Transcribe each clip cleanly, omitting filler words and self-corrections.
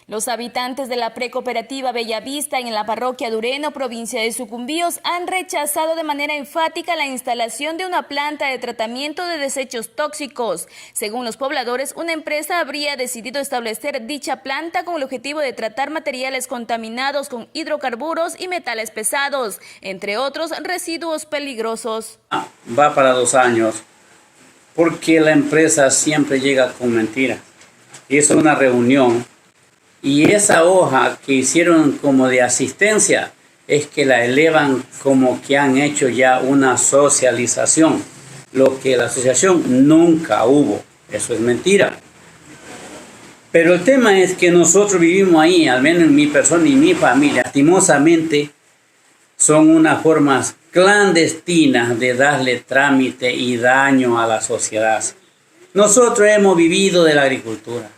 Los habitantes de la precooperativa Bellavista en la parroquia Dureno, provincia de Sucumbíos, han rechazado de manera enfática la instalación de una planta de tratamiento de desechos tóxicos. Según los pobladores, una empresa habría decidido establecer dicha planta con el objetivo de tratar materiales contaminados con hidrocarburos y metales pesados, entre otros residuos peligrosos. Va para 2 años, porque la empresa siempre llega con mentiras. Hizo una reunión. Y esa hoja que hicieron como de asistencia es que la elevan como que han hecho ya una socialización. Lo que la asociación nunca hubo. Eso es mentira. Pero el tema es que nosotros vivimos ahí, al menos mi persona y mi familia, lastimosamente son unas formas clandestinas de darle trámite y daño a la sociedad. Nosotros hemos vivido de la agricultura.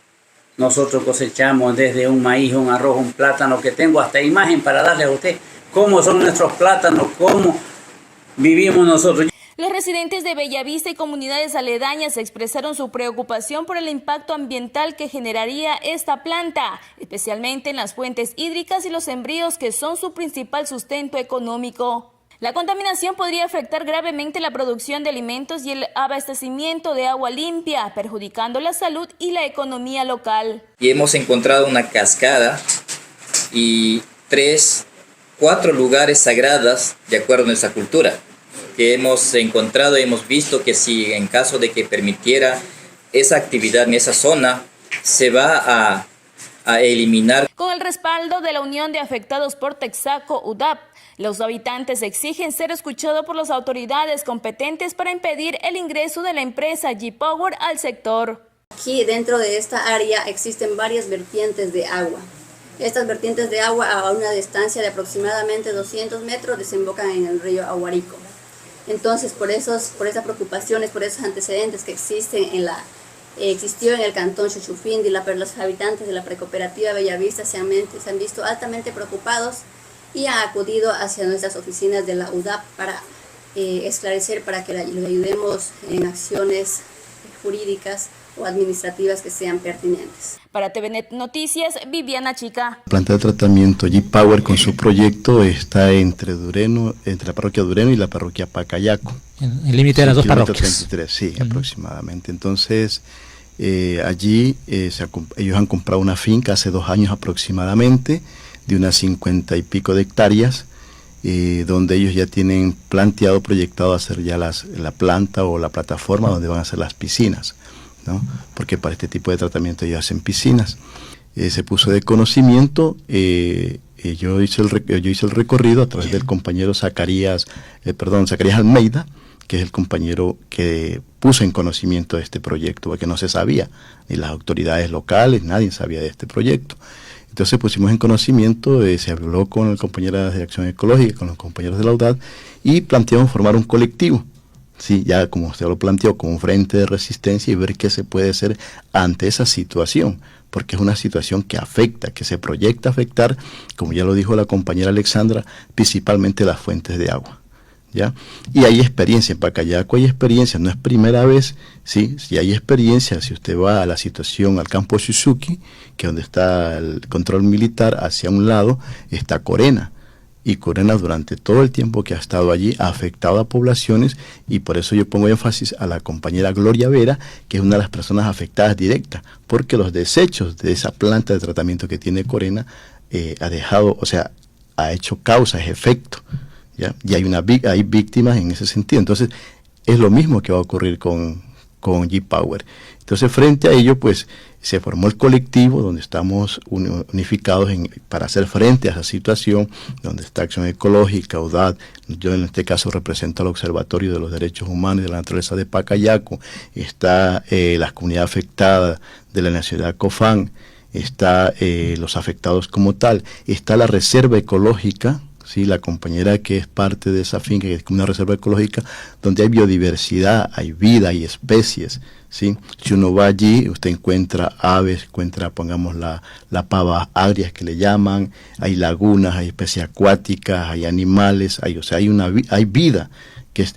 Nosotros cosechamos desde un maíz, un arroz, un plátano, que tengo hasta imagen para darle a usted cómo son nuestros plátanos, cómo vivimos nosotros. Los residentes de Bellavista y comunidades aledañas expresaron su preocupación por el impacto ambiental que generaría esta planta, especialmente en las fuentes hídricas y los sembríos que son su principal sustento económico. La contaminación podría afectar gravemente la producción de alimentos y el abastecimiento de agua limpia, perjudicando la salud y la economía local. Y hemos encontrado una cascada y 4 lugares sagrados de acuerdo a nuestra cultura, que hemos encontrado y hemos visto que si en caso de que permitiera esa actividad en esa zona, se va a eliminar. Con el respaldo de la Unión de Afectados por Texaco, UDAP, los habitantes exigen ser escuchados por las autoridades competentes para impedir el ingreso de la empresa G-Power al sector. Aquí dentro de esta área existen varias vertientes de agua. Estas vertientes de agua a una distancia de aproximadamente 200 metros desembocan en el río Aguarico. Entonces, por esas preocupaciones, por esos antecedentes que existen existió en el cantón Chuchufindi, los habitantes de la precooperativa Bellavista se han visto altamente preocupados y han acudido hacia nuestras oficinas de la UDAP para esclarecer, para que les ayudemos en acciones jurídicas o administrativas que sean pertinentes. Para TVNet Noticias, Viviana Chica. La planta de tratamiento G-Power con su proyecto está entre la parroquia Dureno y la parroquia Pacayaco. En el límite de las 2 parroquias. 33, sí, aproximadamente. Entonces, allí ellos han comprado una finca hace 2 años aproximadamente, de unas 50 y pico de hectáreas, donde ellos ya tienen planteado, proyectado hacer ya la planta o la plataforma donde van a hacer las piscinas, ¿no? Porque para este tipo de tratamiento ellos hacen piscinas. Se puso de conocimiento, yo hice el recorrido a través del compañero Zacarías Almeida, que es el compañero que puso en conocimiento de este proyecto, porque no se sabía, ni las autoridades locales, nadie sabía de este proyecto. Entonces pusimos en conocimiento, se habló con el compañero de Acción Ecológica, con los compañeros de la UDAD, y planteamos formar un colectivo, sí, ya como usted lo planteó, con un frente de resistencia y ver qué se puede hacer ante esa situación, porque es una situación que afecta, que se proyecta afectar, como ya lo dijo la compañera Alexandra, principalmente las fuentes de agua. ¿Ya? Y hay experiencia, en Pacayaco hay experiencia, no es primera vez, ¿sí? Si hay experiencia, si usted va a la situación, al campo Suzuki, que es donde está el control militar, hacia un lado está Corena, y Corena durante todo el tiempo que ha estado allí ha afectado a poblaciones, y por eso yo pongo énfasis a la compañera Gloria Vera, que es una de las personas afectadas directas, porque los desechos de esa planta de tratamiento que tiene Corena ha hecho causas, efecto. ¿Ya? Y hay víctimas en ese sentido. Entonces, es lo mismo que va a ocurrir con G-Power. Entonces, frente a ello, pues, se formó el colectivo donde estamos unificados para hacer frente a esa situación, donde está Acción Ecológica, UDAD. Yo en este caso represento al Observatorio de los Derechos Humanos y de la Naturaleza de Pacayaco, está la comunidad afectada de la Nacionalidad COFAN, está los afectados como tal, está la Reserva Ecológica, ¿sí? La compañera que es parte de esa finca, que es como una reserva ecológica, donde hay biodiversidad, hay vida, hay especies, ¿sí? Si uno va allí, usted encuentra aves, pongamos la pava agria que le llaman, hay lagunas, hay especies acuáticas, hay animales, hay vida,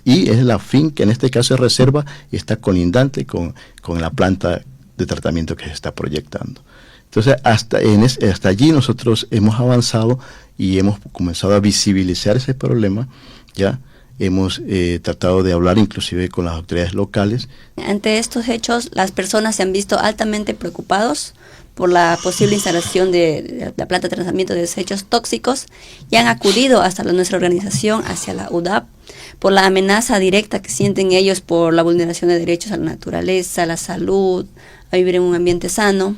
y es la finca, en este caso es reserva, y está colindante con la planta de tratamiento que se está proyectando. Entonces, hasta allí nosotros hemos avanzado y hemos comenzado a visibilizar ese problema, ¿ya? Hemos tratado de hablar inclusive con las autoridades locales. Ante estos hechos, las personas se han visto altamente preocupados por la posible instalación de la planta de tratamiento de desechos tóxicos y han acudido hasta nuestra organización, hacia la UDAP, por la amenaza directa que sienten ellos por la vulneración de derechos a la naturaleza, a la salud, a vivir en un ambiente sano.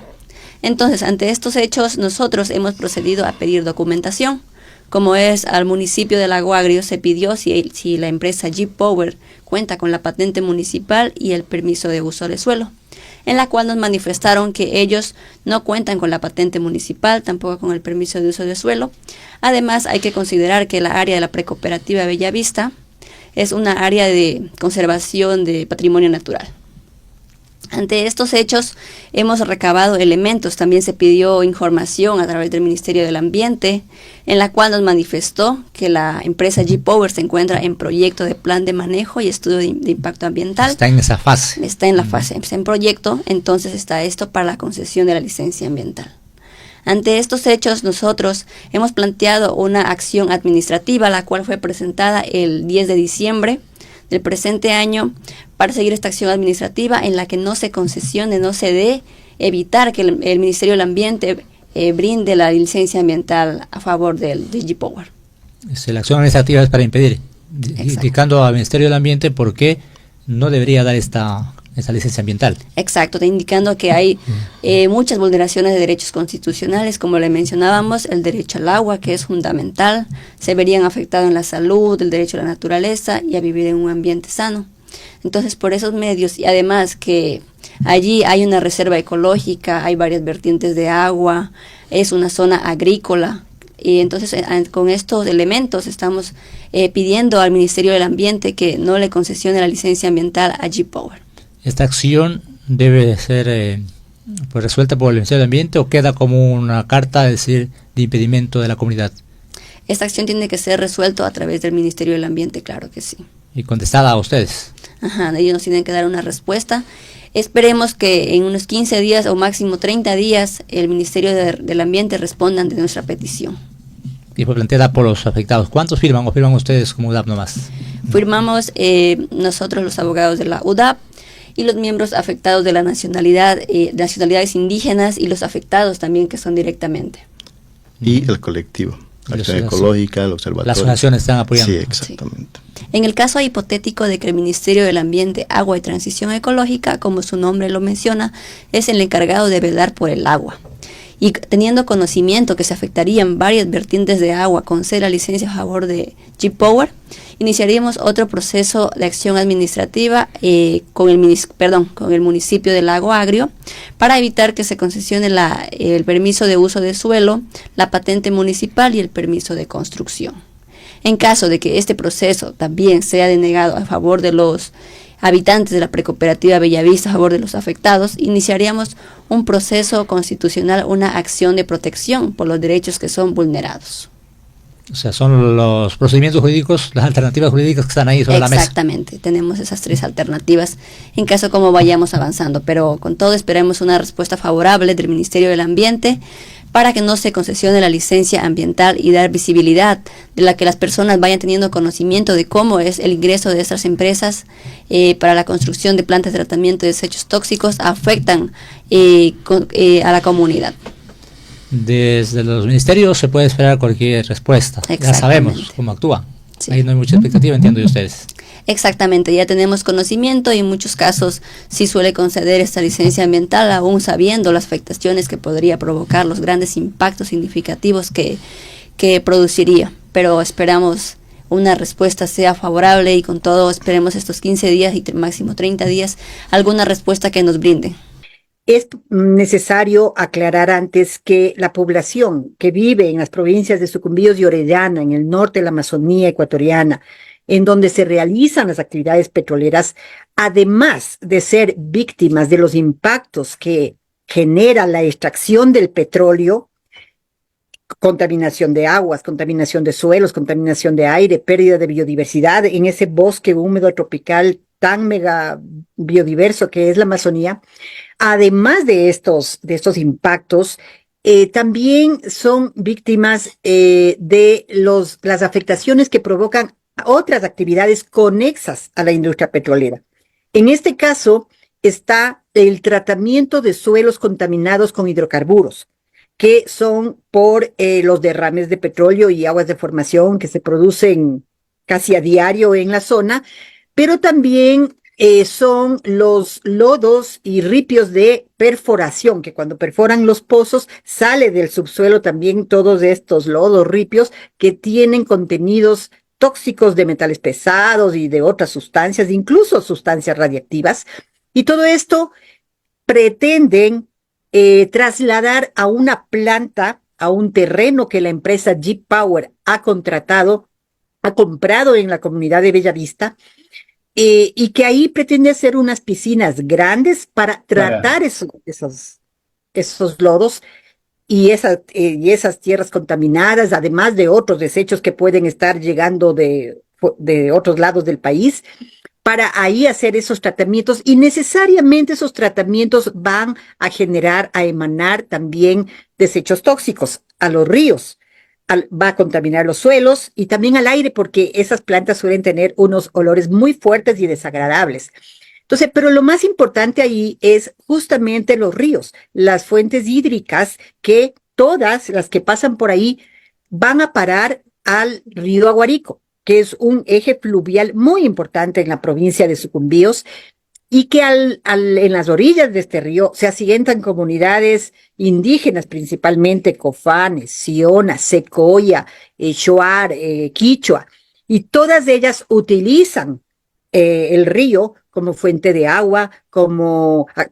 Entonces, ante estos hechos, nosotros hemos procedido a pedir documentación. Como es al municipio de Lago Agrio, se pidió si la empresa G-Power cuenta con la patente municipal y el permiso de uso de suelo, en la cual nos manifestaron que ellos no cuentan con la patente municipal, tampoco con el permiso de uso de suelo. Además, hay que considerar que la área de la precooperativa Bellavista es una área de conservación de patrimonio natural. Ante estos hechos hemos recabado elementos, también se pidió información a través del Ministerio del Ambiente, en la cual nos manifestó que la empresa G-Power se encuentra en proyecto de plan de manejo y estudio de impacto ambiental. Está en esa fase. Está en la fase, está en proyecto, entonces está esto para la concesión de la licencia ambiental. Ante estos hechos, nosotros hemos planteado una acción administrativa, la cual fue presentada el 10 de diciembre del presente año, para seguir esta acción administrativa en la que no se concesione, no se dé, evitar que el Ministerio del Ambiente brinde la licencia ambiental a favor de G-Power. La acción administrativa es para impedir, indicando al Ministerio del Ambiente por qué no debería dar esta licencia ambiental. Exacto, indicando que hay muchas vulneraciones de derechos constitucionales, como le mencionábamos, el derecho al agua, que es fundamental, se verían afectados en la salud, el derecho a la naturaleza y a vivir en un ambiente sano. Entonces, por esos medios, y además que allí hay una reserva ecológica, hay varias vertientes de agua, es una zona agrícola, y entonces con estos elementos estamos pidiendo al Ministerio del Ambiente que no le concesione la licencia ambiental a G-Power. ¿Esta acción debe ser resuelta por el Ministerio del Ambiente o queda como una carta, es decir, de impedimento de la comunidad? Esta acción tiene que ser resuelta a través del Ministerio del Ambiente, claro que sí. Y contestada a ustedes. Ajá, ellos nos tienen que dar una respuesta. Esperemos que en unos 15 días o máximo 30 días el Ministerio del Ambiente responda ante nuestra petición. Y fue planteada por los afectados. ¿Cuántos firman o firman ustedes como UDAP nomás? Firmamos nosotros los abogados de la UDAP y los miembros afectados de la nacionalidades indígenas y los afectados también que son directamente. Y el colectivo, la Acción Ecológica, el Observatorio. Las asociaciones están apoyando. Sí, exactamente. Sí. En el caso hipotético de que el Ministerio del Ambiente, Agua y Transición Ecológica, como su nombre lo menciona, es el encargado de velar por el agua. Y teniendo conocimiento que se afectarían varias vertientes de agua con la licencia a favor de G-Power, iniciaríamos otro proceso de acción administrativa con el municipio de Lago Agrio para evitar que se concesione el permiso de uso de suelo, la patente municipal y el permiso de construcción. En caso de que este proceso también sea denegado a favor de los habitantes de la precooperativa Bellavista, a favor de los afectados, iniciaríamos un proceso constitucional, una acción de protección por los derechos que son vulnerados. O sea, son los procedimientos jurídicos, las alternativas jurídicas que están ahí sobre la mesa. Exactamente, tenemos esas tres alternativas en caso como vayamos avanzando, pero con todo esperemos una respuesta favorable del Ministerio del Ambiente para que no se concesione la licencia ambiental y dar visibilidad de la que las personas vayan teniendo conocimiento de cómo es el ingreso de estas empresas para la construcción de plantas de tratamiento de desechos tóxicos afectan a la comunidad. Desde los ministerios se puede esperar cualquier respuesta. Ya sabemos cómo actúan. Sí. Ahí no hay mucha expectativa, entiendo, de ustedes. Exactamente, ya tenemos conocimiento y en muchos casos sí suele conceder esta licencia ambiental, aún sabiendo las afectaciones que podría provocar, los grandes impactos significativos que produciría. Pero esperamos una respuesta sea favorable y con todo esperemos estos 15 días y máximo 30 días alguna respuesta que nos brinde. Es necesario aclarar antes que la población que vive en las provincias de Sucumbíos y Orellana, en el norte de la Amazonía ecuatoriana, en donde se realizan las actividades petroleras, además de ser víctimas de los impactos que genera la extracción del petróleo, contaminación de aguas, contaminación de suelos, contaminación de aire, pérdida de biodiversidad en ese bosque húmedo tropical tan mega biodiverso que es la Amazonía, además de estos impactos, también son víctimas de las afectaciones que provocan otras actividades conexas a la industria petrolera. En este caso está el tratamiento de suelos contaminados con hidrocarburos, que son por los derrames de petróleo y aguas de formación que se producen casi a diario en la zona, pero también son los lodos y ripios de perforación, que cuando perforan los pozos sale del subsuelo también todos estos lodos, ripios que tienen contenidos tóxicos de metales pesados y de otras sustancias, incluso sustancias radiactivas. Y todo esto pretenden trasladar a una planta, a un terreno que la empresa Jeep Power ha comprado en la comunidad de Bellavista, y que ahí pretende hacer unas piscinas grandes para tratar esos lodos y esas tierras contaminadas, además de otros desechos que pueden estar llegando de otros lados del país, para ahí hacer esos tratamientos, y necesariamente esos tratamientos van a emanar también desechos tóxicos a los ríos. Va a contaminar los suelos y también al aire, porque esas plantas suelen tener unos olores muy fuertes y desagradables. Entonces, pero lo más importante ahí es justamente los ríos, las fuentes hídricas, que todas las que pasan por ahí van a parar al río Aguarico, que es un eje fluvial muy importante en la provincia de Sucumbíos, y que en las orillas de este río se asientan comunidades indígenas, principalmente Cofanes, Siona, Secoya, Shuar, Quichua, y todas ellas utilizan el río como fuente de agua,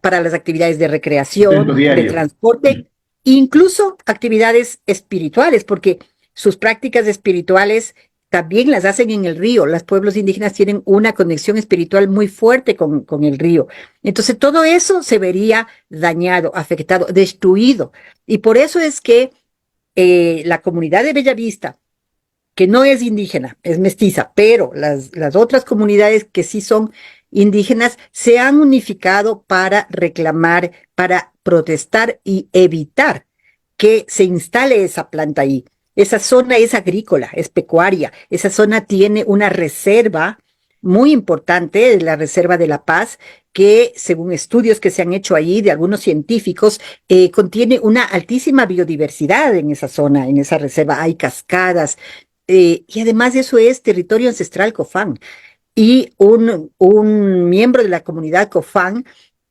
para las actividades de recreación, de transporte, incluso actividades espirituales, porque sus prácticas espirituales también las hacen en el río. Los pueblos indígenas tienen una conexión espiritual muy fuerte con el río. Entonces todo eso se vería dañado, afectado, destruido. Y por eso es que la comunidad de Bellavista, que no es indígena, es mestiza, pero las otras comunidades que sí son indígenas se han unificado para reclamar, para protestar y evitar que se instale esa planta ahí. Esa zona es agrícola, es pecuaria. Esa zona tiene una reserva muy importante, la Reserva de la Paz, que según estudios que se han hecho ahí de algunos científicos, contiene una altísima biodiversidad en esa zona, en esa reserva. Hay cascadas, y además eso es territorio ancestral Cofán. Y un miembro de la comunidad Cofán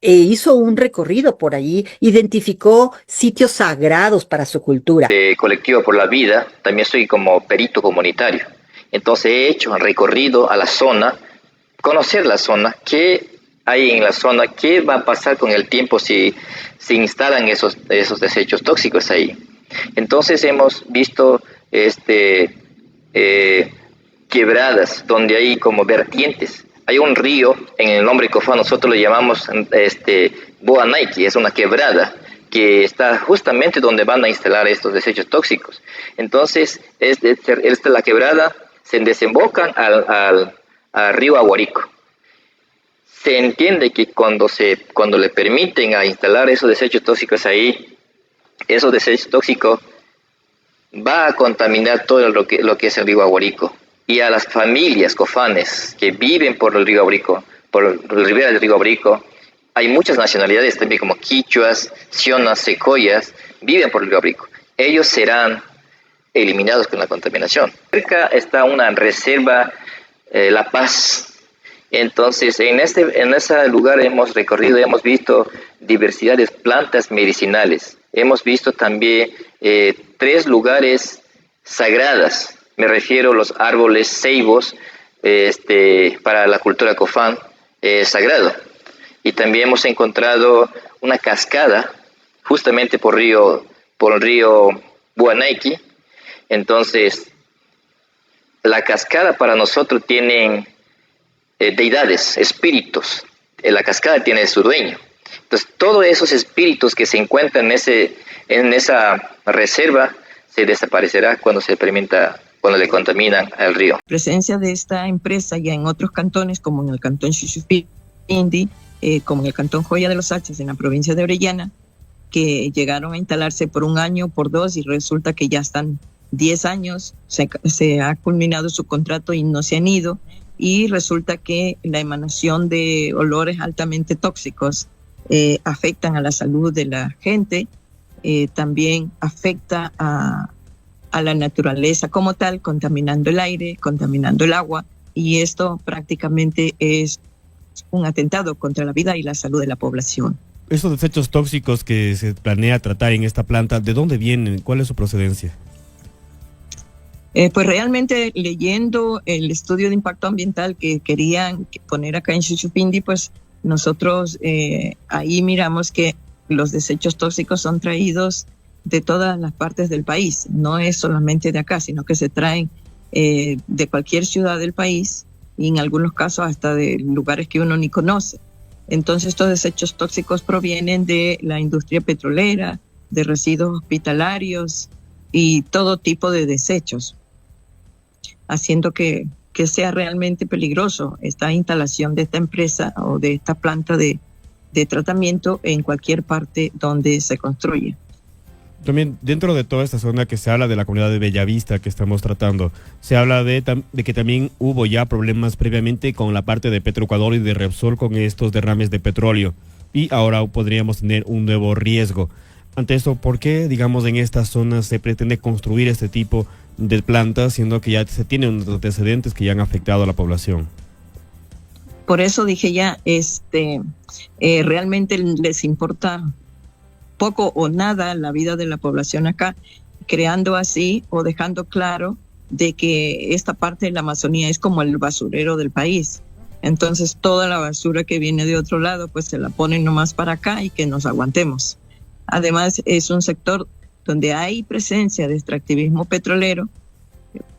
hizo un recorrido por ahí, identificó sitios sagrados para su cultura. Colectivo por la Vida, también soy como perito comunitario. Entonces he hecho un recorrido a la zona, conocer la zona, qué hay en la zona, qué va a pasar con el tiempo si se instalan esos desechos tóxicos ahí. Entonces hemos visto quebradas donde hay como vertientes. Hay un río, en el nombre Cofán nosotros lo llamamos Boanaiki, es una quebrada que está justamente donde van a instalar estos desechos tóxicos. Entonces, la quebrada se desemboca al río Aguarico. Se entiende que cuando le permiten a instalar esos desechos tóxicos ahí, esos desechos tóxicos va a contaminar todo lo que es el río Aguarico. Y a las familias cofanes que viven por el río Aguarico, por la ribera del río Aguarico, hay muchas nacionalidades también como quichuas, sionas, secoyas, viven por el río Aguarico. Ellos serán eliminados con la contaminación. Cerca está una reserva, La Paz. Entonces, en ese lugar hemos recorrido, hemos visto diversidad de plantas medicinales. Hemos visto también 3 lugares sagradas. Me refiero a los árboles ceibos, para la cultura Cofán, sagrado. Y también hemos encontrado una cascada, justamente por el río Boanaiki. Entonces, la cascada para nosotros tiene deidades, espíritus. La cascada tiene su dueño. Entonces, todos esos espíritus que se encuentran en esa reserva se desaparecerá cuando se permita cuando le contaminan al río. Presencia de esta empresa ya en otros cantones, como en el cantón Chuchupindi, como en el cantón Joya de los Haches, en la provincia de Orellana, que llegaron a instalarse por 1 año, por 2, y resulta que ya están 10 años, se ha culminado su contrato y no se han ido, y resulta que la emanación de olores altamente tóxicos afectan a la salud de la gente, también afecta a la naturaleza como tal, contaminando el aire, contaminando el agua, y esto prácticamente es un atentado contra la vida y la salud de la población. Estos desechos tóxicos que se planea tratar en esta planta, ¿de dónde vienen? ¿Cuál es su procedencia? Pues realmente leyendo el estudio de impacto ambiental que querían poner acá en Chuchupindi, pues nosotros ahí miramos que los desechos tóxicos son traídos de todas las partes del país, no es solamente de acá, sino que se traen de cualquier ciudad del país y en algunos casos hasta de lugares que uno ni conoce. Entonces estos desechos tóxicos provienen de la industria petrolera, de residuos hospitalarios y todo tipo de desechos, haciendo que sea realmente peligroso esta instalación de esta empresa o de esta planta de tratamiento en cualquier parte donde se construya. También dentro de toda esta zona que se habla de la comunidad de Bellavista que estamos tratando, se habla de que también hubo ya problemas previamente con la parte de Petroecuador y de Repsol con estos derrames de petróleo, y ahora podríamos tener un nuevo riesgo. Ante esto, ¿por qué, digamos, en esta zona se pretende construir este tipo de plantas, siendo que ya se tienen unos antecedentes que ya han afectado a la población? Por eso dije ya, realmente les importa poco o nada la vida de la población acá, creando así o dejando claro de que esta parte de la Amazonía es como el basurero del país. Entonces toda la basura que viene de otro lado pues se la ponen nomás para acá y que nos aguantemos. Además es un sector donde hay presencia de extractivismo petrolero,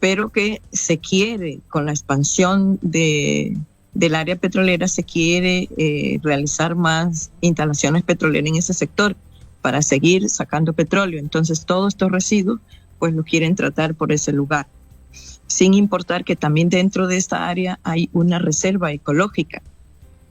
pero que se quiere, con la expansión del área petrolera, se quiere realizar más instalaciones petroleras en ese sector para seguir sacando petróleo. Entonces todos estos residuos pues lo quieren tratar por ese lugar, sin importar que también dentro de esta área hay una reserva ecológica.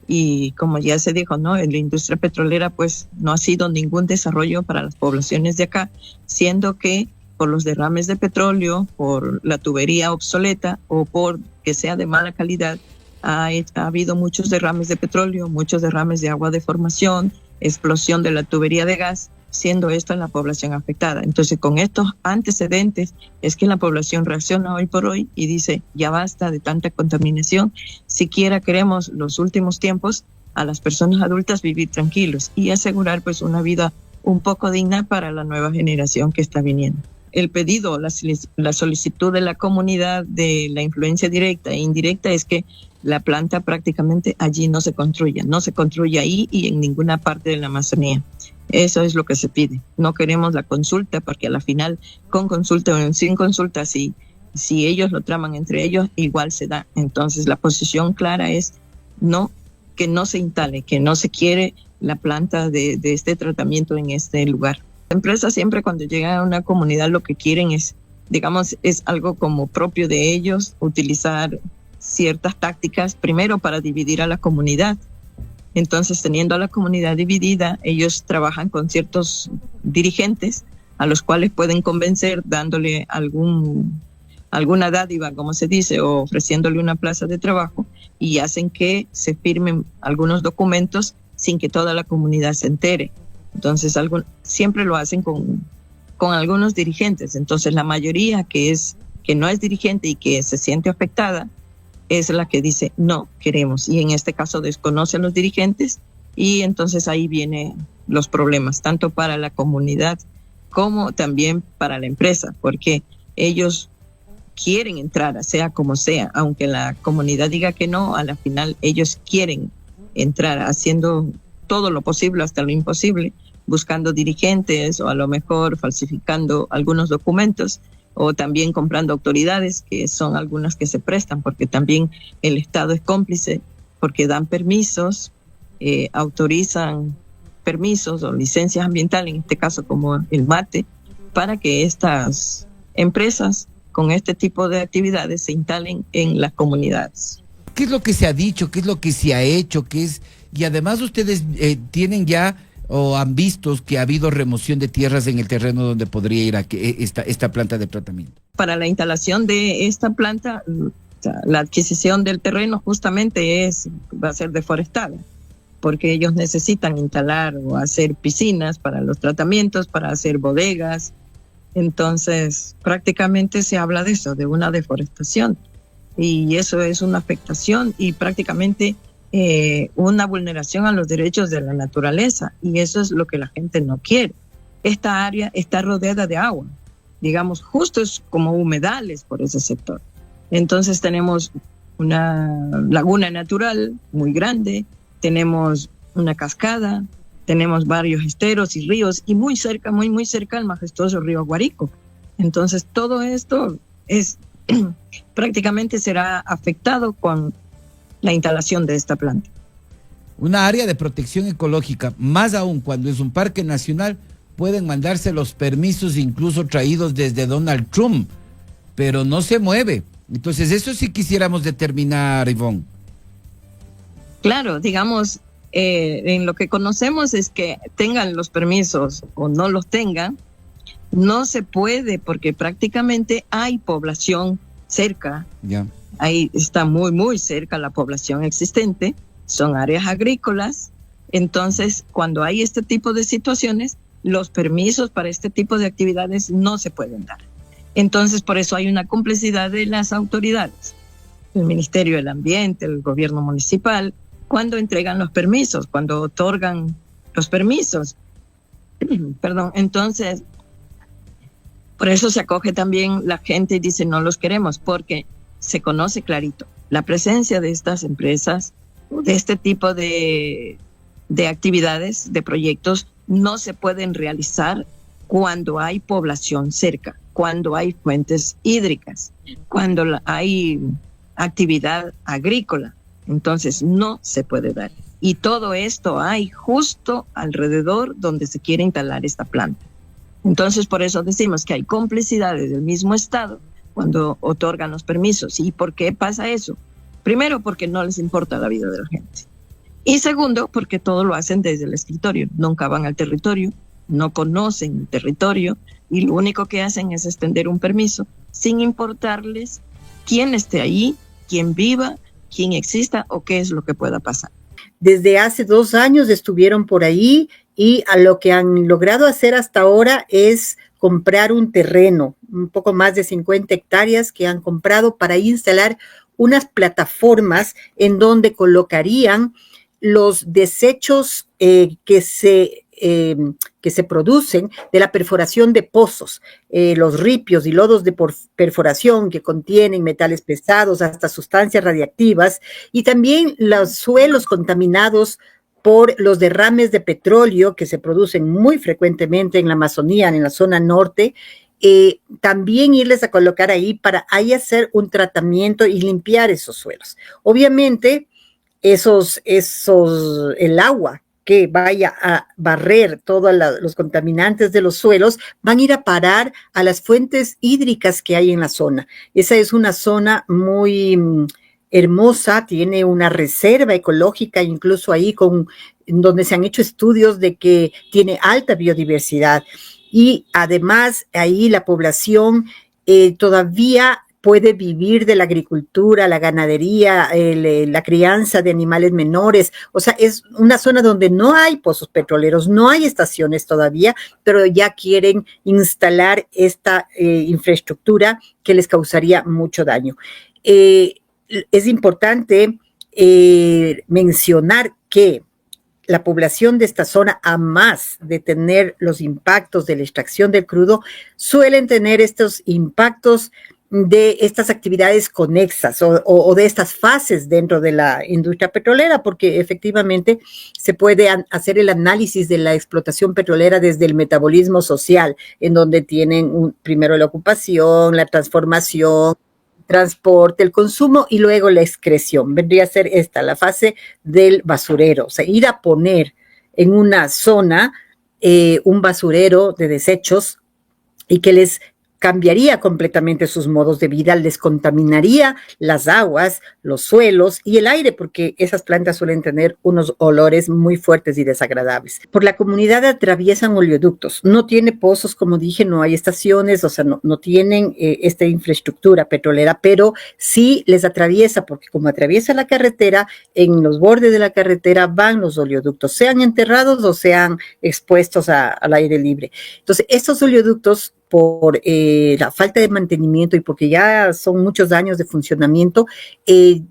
Y como ya se dijo, ¿no? La industria petrolera pues no ha sido ningún desarrollo para las poblaciones de acá, siendo que por los derrames de petróleo, por la tubería obsoleta o por que sea de mala calidad, ha habido muchos derrames de petróleo, muchos derrames de agua de formación, explosión de la tubería de gas, siendo esto en la población afectada. Entonces, con estos antecedentes es que la población reacciona hoy por hoy y dice, ya basta de tanta contaminación, siquiera queremos los últimos tiempos a las personas adultas vivir tranquilos y asegurar pues una vida un poco digna para la nueva generación que está viniendo. El pedido, la solicitud de la comunidad de la influencia directa e indirecta es que la planta prácticamente allí no se construye ahí y en ninguna parte de la Amazonía. Eso es lo que se pide. No queremos la consulta porque a la final, con consulta o sin consulta, si ellos lo traman entre ellos, igual se da. Entonces la posición clara es no, que no se instale, que no se quiere la planta de este tratamiento en este lugar. La empresa siempre cuando llega a una comunidad lo que quieren es, digamos, es algo como propio de ellos, utilizar ciertas tácticas, primero para dividir a la comunidad. Entonces, teniendo a la comunidad dividida, ellos trabajan con ciertos dirigentes a los cuales pueden convencer dándole alguna dádiva, como se dice, o ofreciéndole una plaza de trabajo, y hacen que se firmen algunos documentos sin que toda la comunidad se entere. Entonces, siempre lo hacen con algunos dirigentes. Entonces, la mayoría que no es dirigente y que se siente afectada, es la que dice no queremos, y en este caso desconoce a los dirigentes, y entonces ahí vienen los problemas, tanto para la comunidad como también para la empresa, porque ellos quieren entrar, sea como sea, aunque la comunidad diga que no, a la final ellos quieren entrar haciendo todo lo posible hasta lo imposible, buscando dirigentes o a lo mejor falsificando algunos documentos, o también comprando autoridades, que son algunas que se prestan, porque también el Estado es cómplice, porque dan permisos, autorizan permisos o licencias ambientales, en este caso como el MATE, para que estas empresas con este tipo de actividades se instalen en las comunidades. ¿Qué es lo que se ha dicho? ¿Qué es lo que se ha hecho? Y además ustedes tienen ya o han visto que ha habido remoción de tierras en el terreno donde podría ir esta planta de tratamiento. Para la instalación de esta planta, la adquisición del terreno justamente va a ser deforestada, porque ellos necesitan instalar o hacer piscinas para los tratamientos, para hacer bodegas. Entonces, prácticamente se habla de eso, de una deforestación. Y eso es una afectación y prácticamente una vulneración a los derechos de la naturaleza. Y eso es lo que la gente no quiere. Esta área está rodeada de agua. Digamos, justo es como humedales por ese sector. Entonces tenemos una laguna natural muy grande, tenemos una cascada, tenemos varios esteros y ríos, y muy cerca, muy cerca, el majestuoso río Aguarico. Entonces todo esto prácticamente será afectado con la instalación de esta planta. Una área de protección ecológica, más aún cuando es un parque nacional, pueden mandarse los permisos incluso traídos desde Donald Trump, pero no se mueve. Entonces eso sí quisiéramos determinar, Ivonne. Claro, digamos, en lo que conocemos es que tengan los permisos o no los tengan, no se puede porque prácticamente hay población cerca. Ya. Ahí está muy cerca la población existente, son áreas agrícolas. Entonces, cuando hay este tipo de situaciones, los permisos para este tipo de actividades no se pueden dar. Entonces, por eso hay una complicidad de las autoridades, el Ministerio del Ambiente, el gobierno municipal, cuando entregan los permisos, cuando otorgan los permisos. Perdón, entonces, por eso se acoge también la gente y dice no los queremos, porque se conoce clarito la presencia de estas empresas, de este tipo de actividades, de proyectos, no se pueden realizar cuando hay población cerca, cuando hay fuentes hídricas, cuando hay actividad agrícola. Entonces no se puede dar. Y todo esto hay justo alrededor donde se quiere instalar esta planta. Entonces por eso decimos que hay complicidades del mismo Estado cuando otorgan los permisos. ¿Y por qué pasa eso? Primero, porque no les importa la vida de la gente. Y segundo, porque todo lo hacen desde el escritorio. Nunca van al territorio, no conocen el territorio y lo único que hacen es extender un permiso sin importarles quién esté ahí, quién viva, quién exista o qué es lo que pueda pasar. Desde hace 2 años estuvieron por ahí y a lo que han logrado hacer hasta ahora es comprar un terreno, un poco más de 50 hectáreas que han comprado para instalar unas plataformas en donde colocarían los desechos que se producen de la perforación de pozos, los ripios y lodos de perforación que contienen metales pesados hasta sustancias radiactivas y también los suelos contaminados por los derrames de petróleo que se producen muy frecuentemente en la Amazonía, en la zona norte, también irles a colocar ahí para ahí hacer un tratamiento y limpiar esos suelos. Obviamente, el agua que vaya a barrer todos los contaminantes de los suelos van a ir a parar a las fuentes hídricas que hay en la zona. Esa es una zona muy hermosa, tiene una reserva ecológica, incluso ahí donde se han hecho estudios de que tiene alta biodiversidad. Y además ahí la población todavía puede vivir de la agricultura, la ganadería, la crianza de animales menores. O sea, es una zona donde no hay pozos petroleros, no hay estaciones todavía, pero ya quieren instalar esta infraestructura que les causaría mucho daño. Es importante mencionar que la población de esta zona, a más de tener los impactos de la extracción del crudo, suelen tener estos impactos de estas actividades conexas o de estas fases dentro de la industria petrolera, porque efectivamente se puede hacer el análisis de la explotación petrolera desde el metabolismo social, en donde tienen primero la ocupación, la transformación, transporte, el consumo y luego la excreción. Vendría a ser esta, la fase del basurero, o sea, ir a poner en una zona un basurero de desechos y que les cambiaría completamente sus modos de vida, les contaminaría las aguas, los suelos y el aire, porque esas plantas suelen tener unos olores muy fuertes y desagradables. Por la comunidad atraviesan oleoductos, no tiene pozos, como dije, no hay estaciones, o sea, no tienen esta infraestructura petrolera, pero sí les atraviesa, porque como atraviesa la carretera, en los bordes de la carretera van los oleoductos, sean enterrados o sean expuestos al aire libre. Entonces, estos oleoductos, por la falta de mantenimiento y porque ya son muchos años de funcionamiento,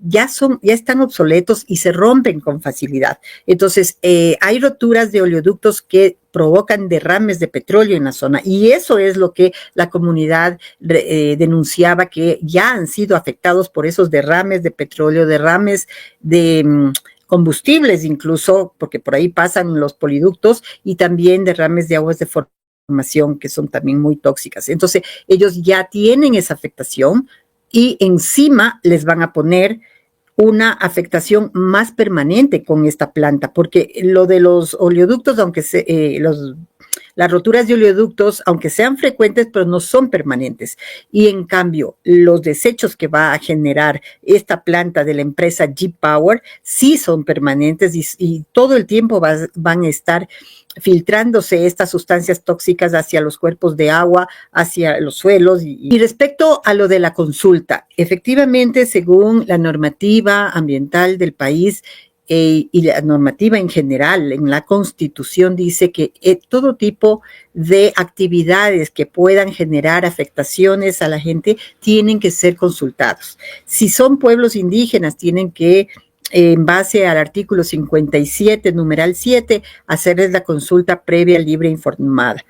ya están obsoletos y se rompen con facilidad. Entonces, hay roturas de oleoductos que provocan derrames de petróleo en la zona, y eso es lo que la comunidad denunciaba, que ya han sido afectados por esos derrames de petróleo, derrames de combustibles incluso, porque por ahí pasan los poliductos, y también derrames de aguas de formación que son también muy tóxicas. Entonces, ellos ya tienen esa afectación y encima les van a poner una afectación más permanente con esta planta, porque lo de los oleoductos, las roturas de oleoductos, aunque sean frecuentes, pero no son permanentes. Y en cambio, los desechos que va a generar esta planta de la empresa G-Power sí son permanentes y todo el tiempo van a estar filtrándose estas sustancias tóxicas hacia los cuerpos de agua, hacia los suelos. Y respecto a lo de la consulta, efectivamente, según la normativa ambiental del país, y la normativa en general, en la Constitución dice que todo tipo de actividades que puedan generar afectaciones a la gente tienen que ser consultados. Si son pueblos indígenas, tienen que, en base al artículo 57, numeral 7, hacerles la consulta previa, libre e informada.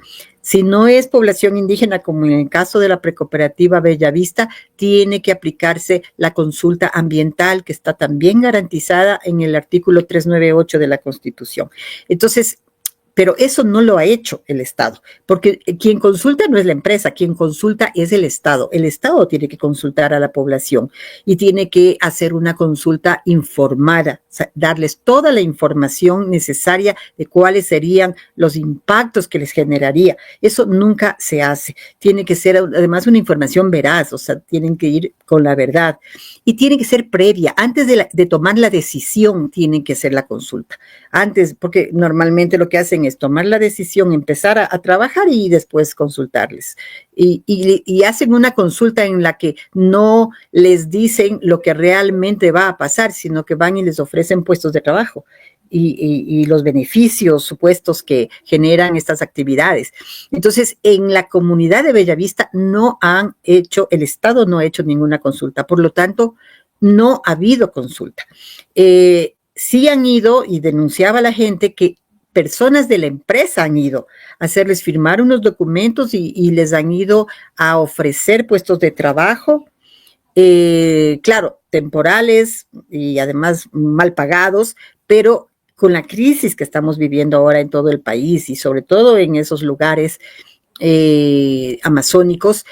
Si no es población indígena, como en el caso de la precooperativa Bellavista, tiene que aplicarse la consulta ambiental, que está también garantizada en el artículo 398 de la Constitución. Entonces, pero eso no lo ha hecho el Estado, porque quien consulta no es la empresa, quien consulta es el Estado. El Estado tiene que consultar a la población y tiene que hacer una consulta informada, o sea, darles toda la información necesaria de cuáles serían los impactos que les generaría. Eso nunca se hace. Tiene que ser además una información veraz, o sea, tienen que ir con la verdad y tiene que ser previa. Antes de tomar la decisión, tienen que hacer la consulta. Antes, porque normalmente lo que hacen es tomar la decisión, empezar a trabajar y después consultarles. Y hacen una consulta en la que no les dicen lo que realmente va a pasar, sino que van y les ofrecen puestos de trabajo y los beneficios supuestos que generan estas actividades. Entonces, en la comunidad de Bellavista el Estado no ha hecho ninguna consulta, por lo tanto, no ha habido consulta. Sí han ido, y denunciaba la gente que personas de la empresa han ido a hacerles firmar unos documentos y les han ido a ofrecer puestos de trabajo, claro, temporales y además mal pagados, pero con la crisis que estamos viviendo ahora en todo el país y sobre todo en esos lugares amazónicos,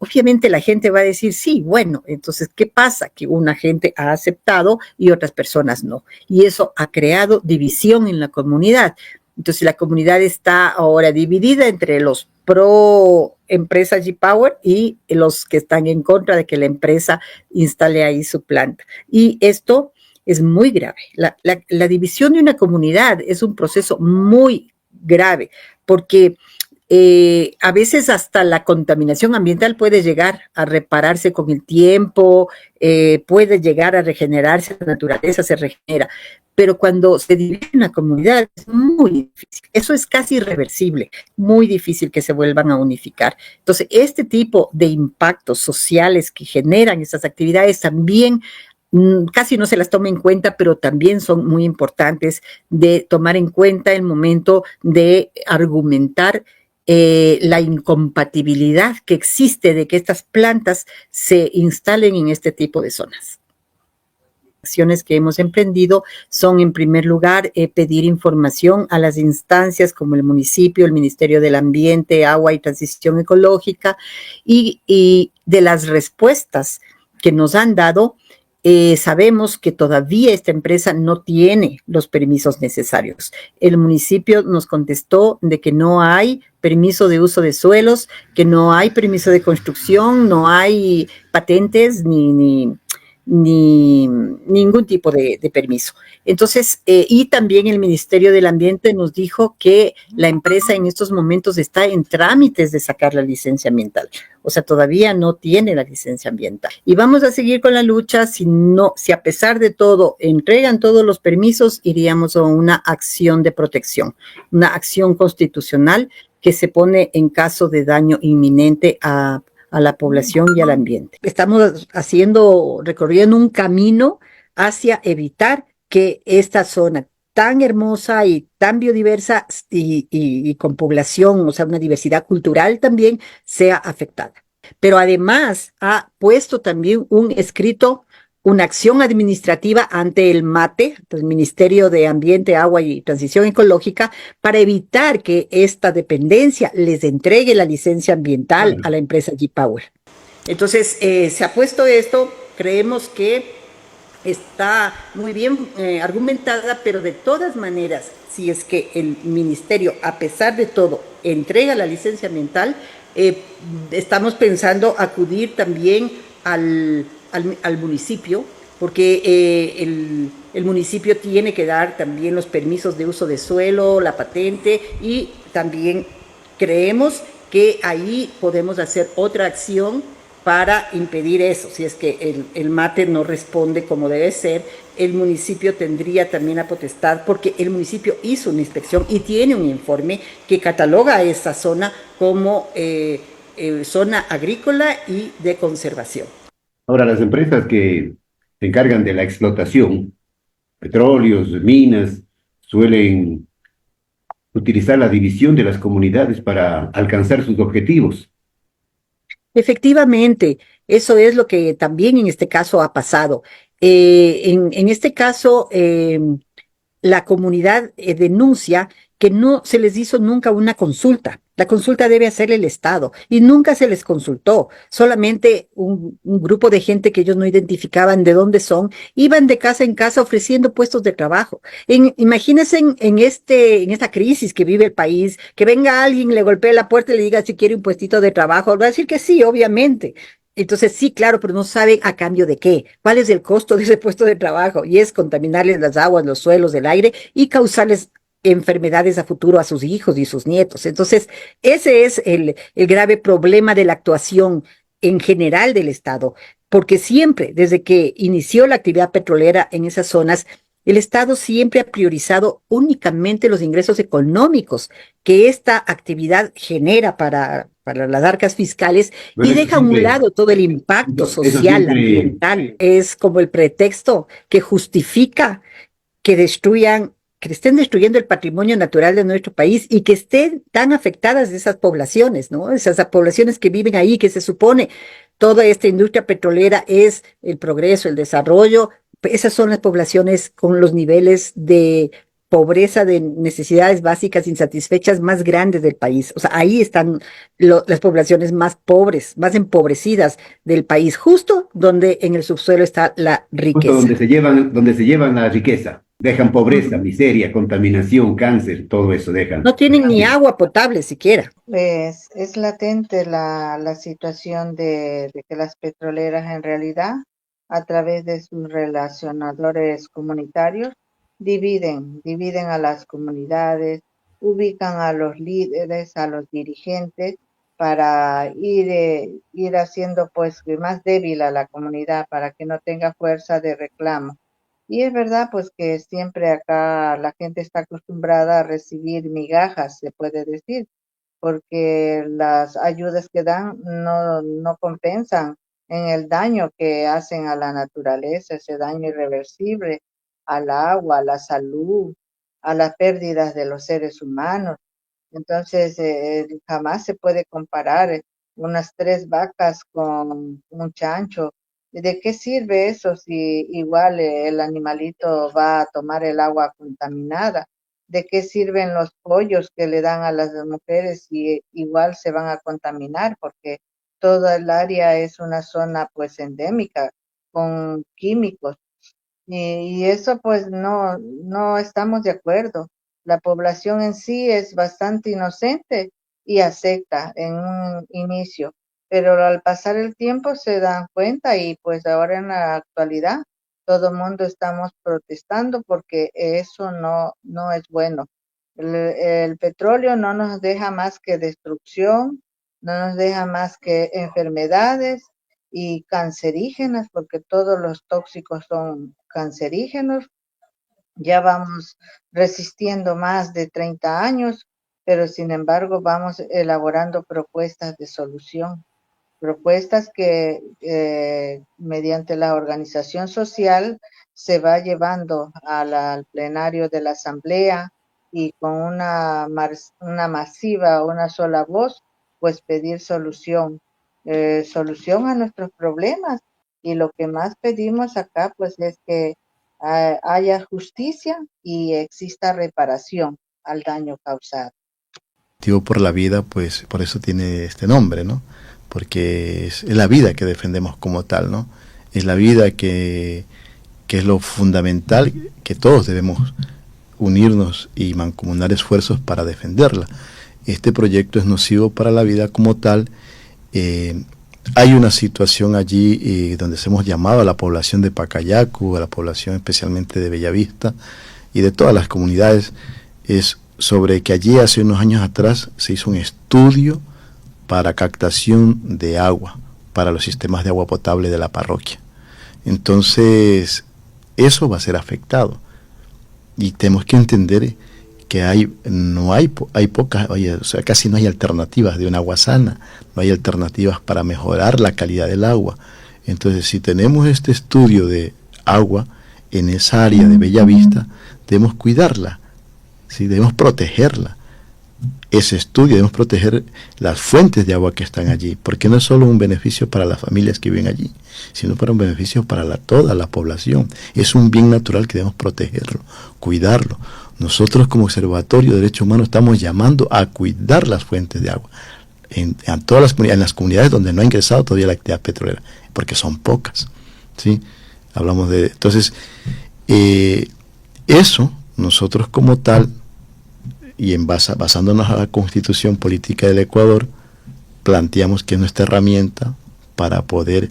obviamente la gente va a decir, sí, bueno, entonces, ¿qué pasa? Que una gente ha aceptado y otras personas no. Y eso ha creado división en la comunidad. Entonces, la comunidad está ahora dividida entre los pro empresa G-Power y los que están en contra de que la empresa instale ahí su planta. Y esto es muy grave. La división de una comunidad es un proceso muy grave porque a veces hasta la contaminación ambiental puede llegar a repararse con el tiempo, puede llegar a regenerarse, la naturaleza se regenera, pero cuando se divide una comunidad es muy difícil, eso es casi irreversible, muy difícil que se vuelvan a unificar. Entonces, este tipo de impactos sociales que generan estas actividades también casi no se las toma en cuenta, pero también son muy importantes de tomar en cuenta el momento de argumentar la incompatibilidad que existe de que estas plantas se instalen en este tipo de zonas. Acciones que hemos emprendido son, en primer lugar, pedir información a las instancias como el municipio, el Ministerio del Ambiente, Agua y Transición Ecológica, y de las respuestas que nos han dado, Sabemos que todavía esta empresa no tiene los permisos necesarios. El municipio nos contestó de que no hay permiso de uso de suelos, que no hay permiso de construcción, no hay patentes ni ningún tipo de permiso. Entonces, y también el Ministerio del Ambiente nos dijo que la empresa en estos momentos está en trámites de sacar la licencia ambiental. O sea, todavía no tiene la licencia ambiental. Y vamos a seguir con la lucha. Si a pesar de todo entregan todos los permisos, iríamos a una acción de protección, una acción constitucional que se pone en caso de daño inminente a la población y al ambiente. Estamos recorriendo un camino hacia evitar que esta zona tan hermosa y tan biodiversa y con población, o sea, una diversidad cultural también, sea afectada. Pero además ha puesto también una acción administrativa ante el MATE, el Ministerio de Ambiente, Agua y Transición Ecológica, para evitar que esta dependencia les entregue la licencia ambiental a la empresa G-Power. Entonces, se ha puesto esto, creemos que está muy bien argumentada, pero de todas maneras, si es que el ministerio, a pesar de todo, entrega la licencia ambiental, estamos pensando acudir también al municipio, porque el municipio tiene que dar también los permisos de uso de suelo, la patente, y también creemos que ahí podemos hacer otra acción para impedir eso. Si es que el MATE no responde como debe ser, el municipio tendría también la potestad, porque el municipio hizo una inspección y tiene un informe que cataloga a esa zona como zona agrícola y de conservación. Ahora, las empresas que se encargan de la explotación, petróleos, minas, suelen utilizar la división de las comunidades para alcanzar sus objetivos. Efectivamente, eso es lo que también en este caso ha pasado. En este caso, la comunidad denuncia que no se les hizo nunca una consulta. La consulta debe hacer el Estado y nunca se les consultó. Solamente un grupo de gente que ellos no identificaban de dónde son, iban de casa en casa ofreciendo puestos de trabajo. Imagínense en esta crisis que vive el país, que venga alguien, le golpee la puerta y le diga si quiere un puestito de trabajo. Va a decir que sí, obviamente. Entonces, sí, claro, pero no saben a cambio de qué, cuál es el costo de ese puesto de trabajo, y es contaminarles las aguas, los suelos, el aire y causarles enfermedades a futuro a sus hijos y sus nietos. Entonces, ese es el grave problema de la actuación en general del Estado, porque siempre, desde que inició la actividad petrolera en esas zonas, el Estado siempre ha priorizado únicamente los ingresos económicos que esta actividad genera para las arcas fiscales, Bueno, y deja a un lado todo el impacto social, ambiental. Es como el pretexto que justifica que estén destruyendo el patrimonio natural de nuestro país y que estén tan afectadas esas poblaciones, ¿no? Esas poblaciones que viven ahí, que se supone toda esta industria petrolera es el progreso, el desarrollo. Esas son las poblaciones con los niveles de pobreza, de necesidades básicas insatisfechas más grandes del país. O sea, ahí están las poblaciones más pobres, más empobrecidas del país, justo donde en el subsuelo está la riqueza. Justo donde se llevan la riqueza. Dejan pobreza, miseria, contaminación, cáncer, todo eso dejan. No tienen ni agua potable siquiera. Pues es latente la situación de que las petroleras en realidad, a través de sus relacionadores comunitarios, dividen a las comunidades, ubican a los líderes, a los dirigentes, para ir haciendo pues más débil a la comunidad, para que no tenga fuerza de reclamo. Y es verdad pues que siempre acá la gente está acostumbrada a recibir migajas, se puede decir, porque las ayudas que dan no compensan en el daño que hacen a la naturaleza, ese daño irreversible al agua, a la salud, a las pérdidas de los seres humanos. Entonces, jamás se puede comparar unas 3 vacas con un chancho. ¿De qué sirve eso si igual el animalito va a tomar el agua contaminada? ¿De qué sirven los pollos que le dan a las mujeres si igual se van a contaminar? Porque toda el área es una zona pues endémica con químicos. Y eso pues no estamos de acuerdo. La población en sí es bastante inocente y acepta en un inicio, pero al pasar el tiempo se dan cuenta y pues ahora en la actualidad todo el mundo estamos protestando porque eso no es bueno. El petróleo no nos deja más que destrucción, no nos deja más que enfermedades y cancerígenas, porque todos los tóxicos son cancerígenos. Ya vamos resistiendo más de 30 años, pero sin embargo vamos elaborando propuestas de solución, propuestas que mediante la organización social se va llevando al plenario de la asamblea y con una masiva, una sola voz, pues pedir solución a nuestros problemas. Y lo que más pedimos acá, pues es que haya justicia y exista reparación al daño causado. Motivo por la vida, pues por eso tiene este nombre, ¿no? Porque es la vida que defendemos como tal, ¿no? Es la vida que es lo fundamental, que todos debemos unirnos y mancomunar esfuerzos para defenderla. Este proyecto es nocivo para la vida como tal. Hay una situación allí donde hemos llamado a la población de Pacayacu, a la población especialmente de Bellavista y de todas las comunidades, es sobre que allí hace unos años atrás se hizo un estudio para captación de agua para los sistemas de agua potable de la parroquia. Entonces, eso va a ser afectado. Y tenemos que entender que hay pocas, o sea, casi no hay alternativas de un agua sana, no hay alternativas para mejorar la calidad del agua. Entonces, si tenemos este estudio de agua en esa área de Bellavista, debemos cuidarla, ¿sí? Debemos protegerla. Ese estudio, debemos proteger las fuentes de agua que están allí, porque no es solo un beneficio para las familias que viven allí, sino para un beneficio para toda la población. Es un bien natural que debemos protegerlo, cuidarlo. Nosotros como Observatorio de Derechos Humanos estamos llamando a cuidar las fuentes de agua en todas en las comunidades donde no ha ingresado todavía la actividad petrolera, porque son pocas, ¿sí? Hablamos de... Entonces, eso nosotros como tal, y basándonos a la Constitución Política del Ecuador, planteamos que es nuestra herramienta para poder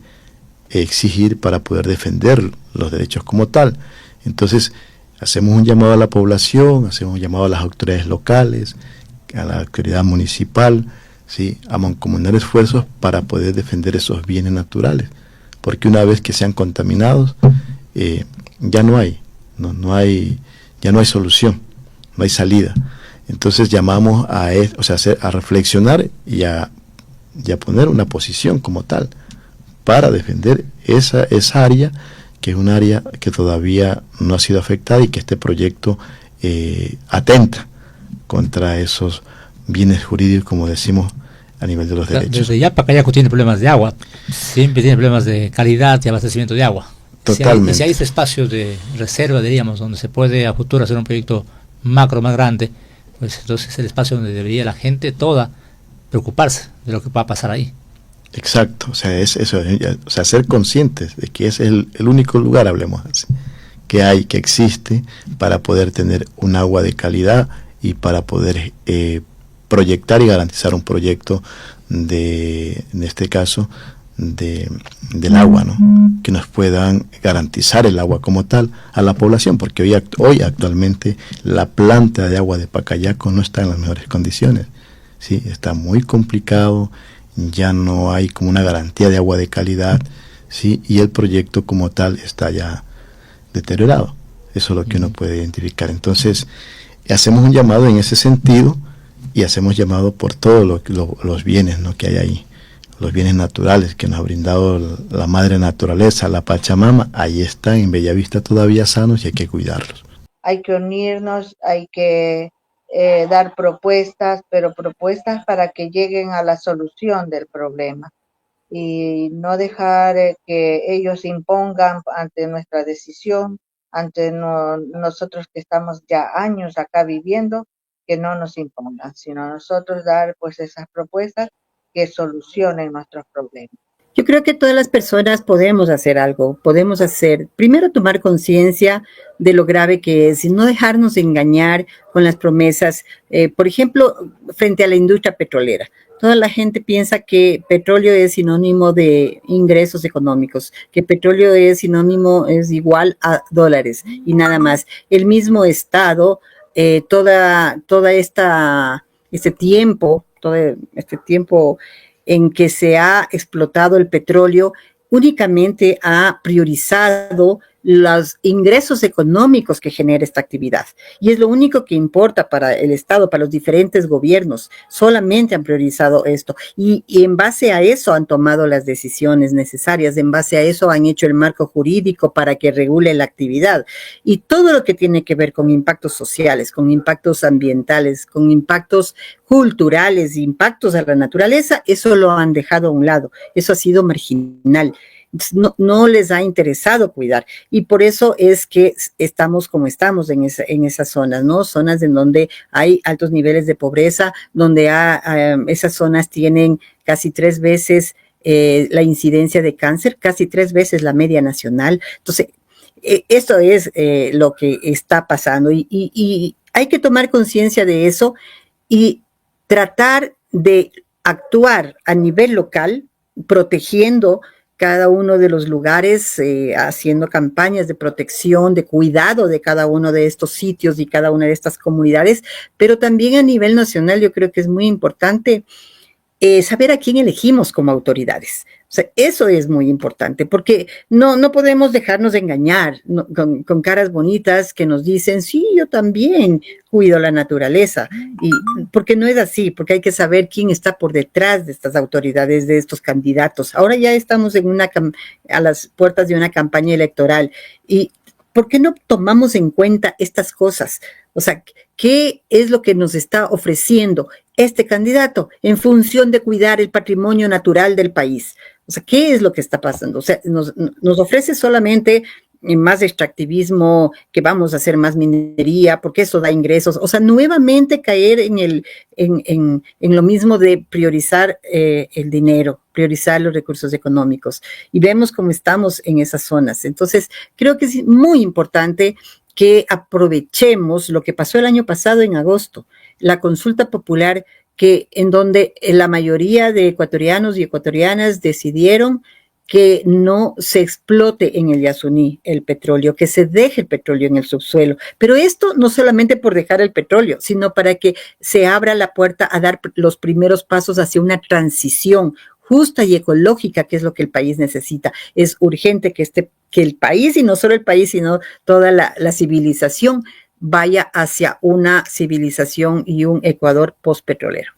exigir, para poder defender los derechos como tal. Entonces, hacemos un llamado a la población, hacemos un llamado a las autoridades locales, a la autoridad municipal, ¿sí? A mancomunar esfuerzos para poder defender esos bienes naturales, porque una vez que sean contaminados, ya no hay solución, no hay salida. Entonces llamamos a reflexionar y a poner una posición como tal para defender esa área, que es un área que todavía no ha sido afectada y que este proyecto atenta contra esos bienes jurídicos, como decimos, a nivel de los derechos. Desde ya Pacayacu tiene problemas de agua, siempre tiene problemas de calidad y abastecimiento de agua. Totalmente. Si hay ese espacio de reserva, diríamos, donde se puede a futuro hacer un proyecto macro más grande, pues entonces es el espacio donde debería la gente toda preocuparse de lo que va a pasar ahí. Exacto, o sea, es eso, o sea, ser conscientes de que es el único lugar, hablemos así, que existe para poder tener un agua de calidad y para poder proyectar y garantizar un proyecto en este caso, del agua, ¿no? Que nos puedan garantizar el agua como tal a la población, porque hoy actualmente la planta de agua de Pacayacu no está en las mejores condiciones, ¿sí? Está muy complicado, ya no hay como una garantía de agua de calidad, ¿sí? Y el proyecto como tal está ya deteriorado. Eso es lo que uno puede identificar. Entonces, hacemos un llamado en ese sentido y hacemos llamado por todos los bienes, ¿no?, que hay ahí, los bienes naturales que nos ha brindado la madre naturaleza, la Pachamama. Ahí están en Bellavista todavía sanos y hay que cuidarlos. Hay que unirnos, hay que dar propuestas, pero propuestas para que lleguen a la solución del problema y no dejar que ellos impongan ante nuestra decisión, ante nosotros que estamos ya años acá viviendo, que no nos impongan, sino nosotros dar pues esas propuestas que solucionen nuestros problemas. Yo creo que todas las personas podemos hacer algo, podemos hacer, primero tomar conciencia de lo grave que es y no dejarnos engañar con las promesas, por ejemplo, frente a la industria petrolera. Toda la gente piensa que petróleo es sinónimo de ingresos económicos, que petróleo es sinónimo, es igual a dólares y nada más. El mismo Estado, todo este tiempo en que se ha explotado el petróleo, únicamente ha priorizado los ingresos económicos que genera esta actividad. Y es lo único que importa para el Estado, para los diferentes gobiernos. Solamente han priorizado esto. Y en base a eso han tomado las decisiones necesarias. En base a eso han hecho el marco jurídico para que regule la actividad. Y todo lo que tiene que ver con impactos sociales, con impactos ambientales, con impactos culturales, impactos a la naturaleza, eso lo han dejado a un lado. Eso ha sido marginal. No les ha interesado cuidar y por eso es que estamos como estamos en esas zonas, ¿no? Zonas en donde hay altos niveles de pobreza, donde esas zonas tienen casi 3 veces la incidencia de cáncer, casi 3 veces la media nacional. Entonces, esto es lo que está pasando y hay que tomar conciencia de eso y tratar de actuar a nivel local, protegiendo cada uno de los lugares, haciendo campañas de protección, de cuidado de cada uno de estos sitios y cada una de estas comunidades, pero también a nivel nacional yo creo que es muy importante saber a quién elegimos como autoridades. O sea, eso es muy importante, porque no podemos dejarnos engañar con caras bonitas que nos dicen, sí, yo también cuido la naturaleza, y porque no es así, porque hay que saber quién está por detrás de estas autoridades, de estos candidatos. Ahora ya estamos a las puertas de una campaña electoral, y ¿por qué no tomamos en cuenta estas cosas? O sea, ¿qué es lo que nos está ofreciendo este candidato en función de cuidar el patrimonio natural del país? O sea, ¿qué es lo que está pasando? O sea, nos ofrece solamente más extractivismo, que vamos a hacer más minería, porque eso da ingresos. O sea, nuevamente caer en lo mismo de priorizar el dinero, priorizar los recursos económicos. Y vemos cómo estamos en esas zonas. Entonces, creo que es muy importante que aprovechemos lo que pasó el año pasado en agosto, la consulta popular en donde la mayoría de ecuatorianos y ecuatorianas decidieron que no se explote en el Yasuní el petróleo, que se deje el petróleo en el subsuelo. Pero esto no solamente por dejar el petróleo, sino para que se abra la puerta a dar los primeros pasos hacia una transición justa y ecológica, que es lo que el país necesita. Es urgente que el país, y no solo el país, sino toda la civilización, vaya hacia una civilización y un Ecuador postpetrolero.